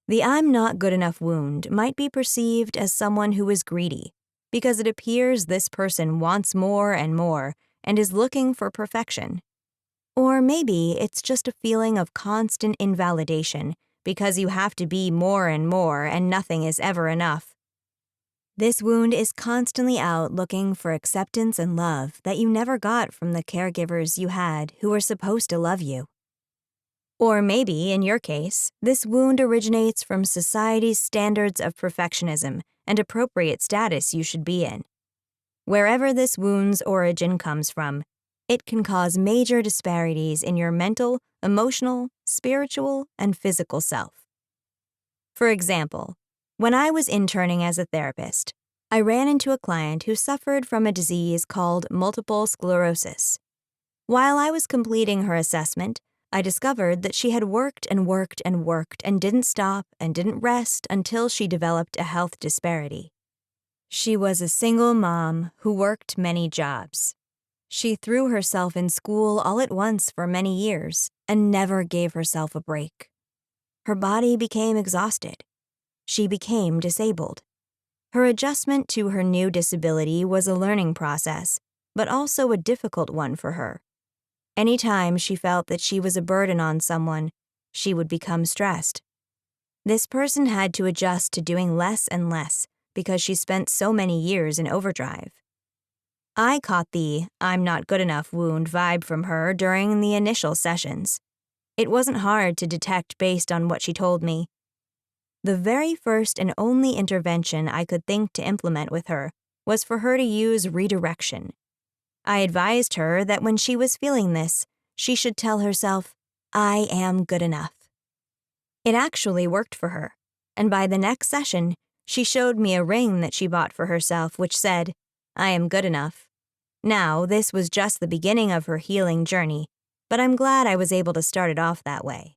The I'm not good enough wound might be perceived as someone who is greedy, because it appears this person wants more and more and is looking for perfection. Or maybe it's just a feeling of constant invalidation because you have to be more and nothing is ever enough. This wound is constantly out looking for acceptance and love that you never got from the caregivers you had who were supposed to love you. Or maybe, in your case, this wound originates from society's standards of perfectionism and appropriate status you should be in. Wherever this wound's origin comes from, it can cause major disparities in your mental, emotional, spiritual, and physical self. For example, when I was interning as a therapist, I ran into a client who suffered from a disease called multiple sclerosis. While I was completing her assessment, I discovered that she had worked and didn't stop and didn't rest until she developed a health disparity. She was a single mom who worked many jobs. She threw herself in school all at once for many years and never gave herself a break. Her body became exhausted. She became disabled. Her adjustment to her new disability was a learning process, but also a difficult one for her. Anytime she felt that she was a burden on someone, she would become stressed. This person had to adjust to doing less and less because she spent so many years in overdrive. I caught the I'm not good enough wound vibe from her during the initial sessions. It wasn't hard to detect based on what she told me. The very first and only intervention I could think to implement with her was for her to use redirection. I advised her that when she was feeling this, she should tell herself, I am good enough. It actually worked for her, and by the next session, she showed me a ring that she bought for herself which said, I am good enough. Now, this was just the beginning of her healing journey, but I'm glad I was able to start it off that way.